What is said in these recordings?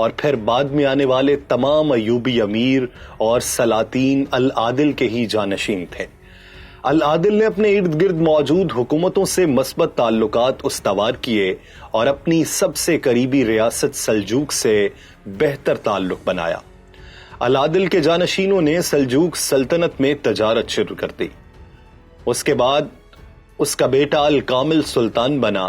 اور پھر بعد میں آنے والے تمام ایوبی امیر اور سلاطین العادل کے ہی جانشین تھے۔ العادل نے اپنے ارد گرد موجود حکومتوں سے مثبت تعلقات استوار کیے اور اپنی سب سے قریبی ریاست سلجوق سے بہتر تعلق بنایا۔ العادل کے جانشینوں نے سلجوق سلطنت میں تجارت شروع کر دی۔ اس کے بعد اس کا بیٹا الکامل سلطان بنا۔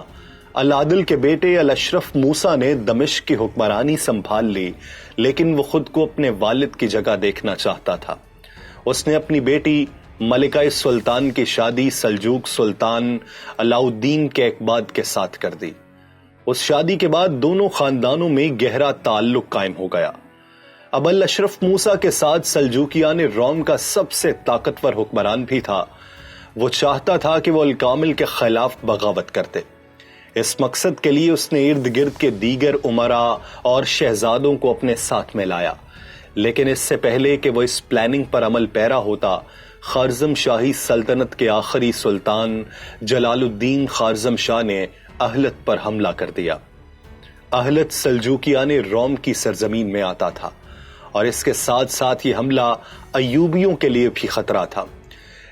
العادل کے بیٹے الاشرف موسیٰ نے دمشق کی حکمرانی سنبھال لی، لیکن وہ خود کو اپنے والد کی جگہ دیکھنا چاہتا تھا۔ اس نے اپنی بیٹی ملکہ سلطان کی شادی سلجوق سلطان علاؤ الدین کیقباد کے ساتھ کر دی۔ اس شادی کے بعد دونوں خاندانوں میں گہرا تعلق قائم ہو گیا۔ اب الاشرف موسیٰ کے ساتھ سلجوقیان روم کا سب سے طاقتور حکمران بھی تھا۔ وہ چاہتا تھا کہ وہ الکامل کے خلاف بغاوت کرتے۔ اس مقصد کے لیے اس نے ارد گرد کے دیگر امراء اور شہزادوں کو اپنے ساتھ میں لایا، لیکن اس سے پہلے کہ وہ اس پلاننگ پر عمل پیرا ہوتا، خوارزم شاہی سلطنت کے آخری سلطان جلال الدین خوارزم شاہ نے اہلت پر حملہ کر دیا۔ اہلت سلجوقیان روم کی سرزمین میں آتا تھا، اور اس کے ساتھ ساتھ یہ حملہ ایوبیوں کے لیے بھی خطرہ تھا۔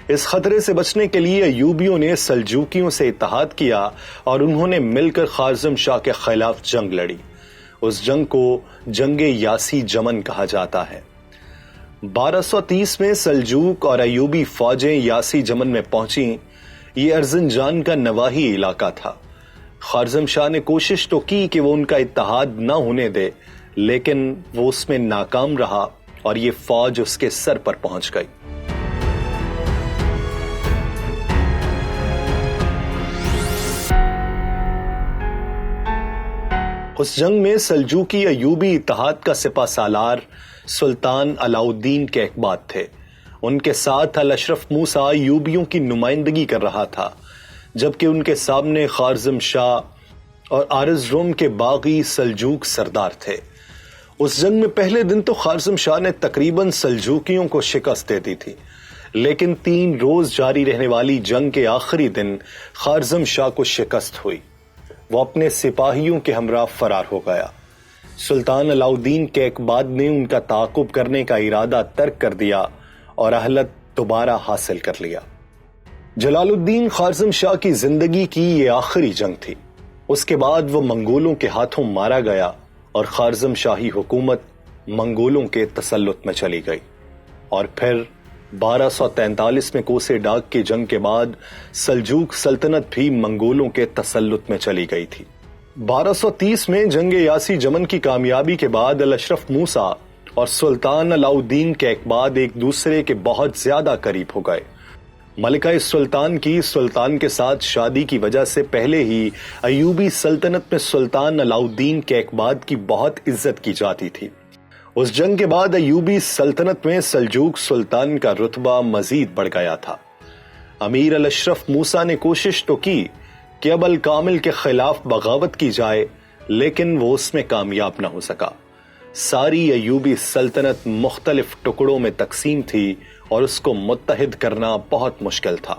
اس خطرے سے بچنے کے لیے ایوبیوں نے سلجوقیوں سے اتحاد کیا اور انہوں نے مل کر خوارزم شاہ کے خلاف جنگ لڑی۔ اس جنگ کو جنگ یاسی جمن کہا جاتا ہے۔ 1230 میں سلجوق اور ایوبی فوجیں یاسی جمن میں پہنچیں۔ یہ ارزنجان کا نواحی علاقہ تھا۔ خوارزم شاہ نے کوشش تو کی کہ وہ ان کا اتحاد نہ ہونے دے، لیکن وہ اس میں ناکام رہا اور یہ فوج اس کے سر پر پہنچ گئی۔ اس جنگ میں سلجوقی ایوبی اتحاد کا سپہ سالار سلطان علاؤ الدین کیقباد تھے۔ ان کے ساتھ الاشرف موسیٰ ایوبیوں کی نمائندگی کر رہا تھا، جبکہ ان کے سامنے خوارزم شاہ اور ارزروم کے باغی سلجوق سردار تھے۔ اس جنگ میں پہلے دن تو خوارزم شاہ نے تقریباً سلجوقیوں کو شکست دے دی تھی، لیکن 3 روز جاری رہنے والی جنگ کے آخری دن خوارزم شاہ کو شکست ہوئی۔ وہ اپنے سپاہیوں کے ہمراہ فرار ہو گیا۔ سلطان علاؤ الدین کیقباد نے ان کا تعاقب کرنے کا ارادہ ترک کر دیا اور اہلت دوبارہ حاصل کر لیا۔ جلال الدین خوارزم شاہ کی زندگی کی یہ آخری جنگ تھی۔ اس کے بعد وہ منگولوں کے ہاتھوں مارا گیا اور خوارزم شاہی حکومت منگولوں کے تسلط میں چلی گئی۔ اور پھر 1243 میں کوسے ڈاک کی جنگ کے بعد سلجوق سلطنت بھی منگولوں کے تسلط میں چلی گئی تھی۔ 1230 میں جنگ یاسی جمن کی کامیابی کے بعد الاشرف موسیٰ اور سلطان علاؤ الدین کیقباد ایک دوسرے کے بہت زیادہ قریب ہو گئے۔ ملکہ سلطان کی سلطان کے ساتھ شادی کی وجہ سے پہلے ہی ایوبی سلطنت میں سلطان علاؤ الدین کیقباد کی بہت عزت کی جاتی تھی۔ اس جنگ کے بعد ایوبی سلطنت میں سلجوق سلطان کا رتبہ مزید بڑھ گیا تھا۔ امیر الاشرف موسیٰ نے کوشش تو کی کہ اب الکامل کے خلاف بغاوت کی جائے، لیکن وہ اس میں کامیاب نہ ہو سکا۔ ساری ایوبی سلطنت مختلف ٹکڑوں میں تقسیم تھی اور اس کو متحد کرنا بہت مشکل تھا۔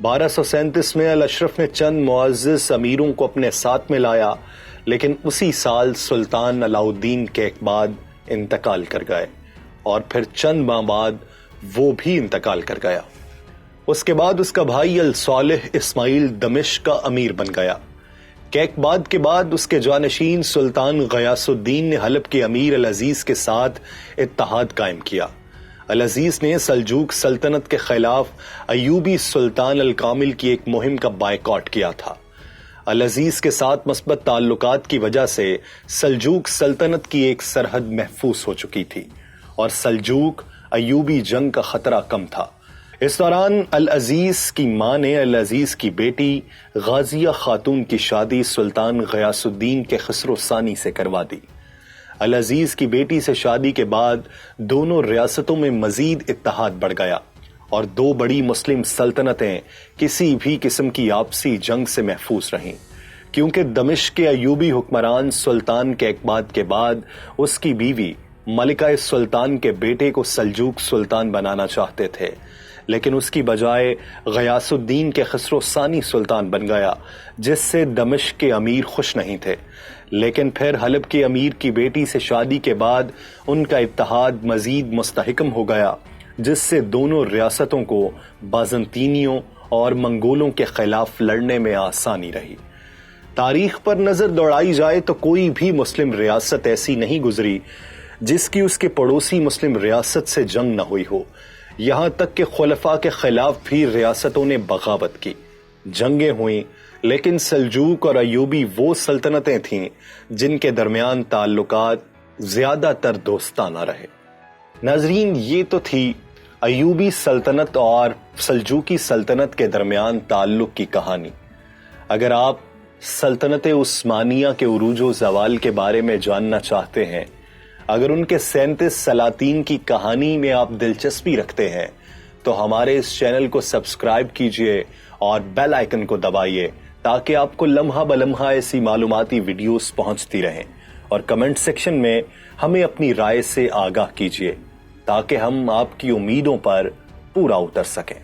1237 میں الاشرف نے چند معزز امیروں کو اپنے ساتھ میں لایا، لیکن اسی سال سلطان علاؤ الدین کیقباد انتقال کر گئے اور پھر چند ماہ بعد وہ بھی انتقال کر گیا۔ اس کے بعد اس کا بھائی الصالح اسماعیل دمشق کا امیر بن گیا۔ کیقباد کے بعد اس کے جانشین سلطان غیاث الدین نے حلب کے امیر العزیز کے ساتھ اتحاد قائم کیا۔ العزیز نے سلجوق سلطنت کے خلاف ایوبی سلطان الکامل کی ایک مہم کا بائیکاٹ کیا تھا۔ العزیز کے ساتھ مثبت تعلقات کی وجہ سے سلجوق سلطنت کی ایک سرحد محفوظ ہو چکی تھی اور سلجوق ایوبی جنگ کا خطرہ کم تھا۔ اس دوران العزیز کی ماں نے العزیز کی بیٹی غازیہ خاتون کی شادی سلطان غیاث الدین کے خسرو ثانی سے کروا دی۔ العزیز کی بیٹی سے شادی کے بعد دونوں ریاستوں میں مزید اتحاد بڑھ گیا اور 2 بڑی مسلم سلطنتیں کسی بھی قسم کی آپسی جنگ سے محفوظ رہیں، کیونکہ دمشق کے ایوبی حکمران سلطان کیقباد کے بعد اس کی بیوی ملکہ سلطان کے بیٹے کو سلجوق سلطان بنانا چاہتے تھے، لیکن اس کی بجائے غیاث الدین کے خسرو ثانی سلطان بن گیا، جس سے دمشق کے امیر خوش نہیں تھے۔ لیکن پھر حلب کے امیر کی بیٹی سے شادی کے بعد ان کا اتحاد مزید مستحکم ہو گیا، جس سے دونوں ریاستوں کو بازنطینیوں اور منگولوں کے خلاف لڑنے میں آسانی رہی۔ تاریخ پر نظر دوڑائی جائے تو کوئی بھی مسلم ریاست ایسی نہیں گزری جس کی اس کے پڑوسی مسلم ریاست سے جنگ نہ ہوئی ہو۔ یہاں تک کہ خلفاء کے خلاف بھی ریاستوں نے بغاوت کی، جنگیں ہوئیں، لیکن سلجوق اور ایوبی وہ سلطنتیں تھیں جن کے درمیان تعلقات زیادہ تر دوستانہ رہے۔ ناظرین، یہ تو تھی ایوبی سلطنت اور سلجوقی سلطنت کے درمیان تعلق کی کہانی۔ اگر آپ سلطنت عثمانیہ کے عروج و زوال کے بارے میں جاننا چاہتے ہیں، اگر ان کے 37 سلاطین کی کہانی میں آپ دلچسپی رکھتے ہیں، تو ہمارے اس چینل کو سبسکرائب کیجئے اور بیل آئیکن کو دبائیے تاکہ آپ کو لمحہ بلمحہ ایسی معلوماتی ویڈیوز پہنچتی رہیں، اور کمنٹ سیکشن میں ہمیں اپنی رائے سے آگاہ کیجئے تاکہ ہم آپ کی امیدوں پر پورا اتر سکیں۔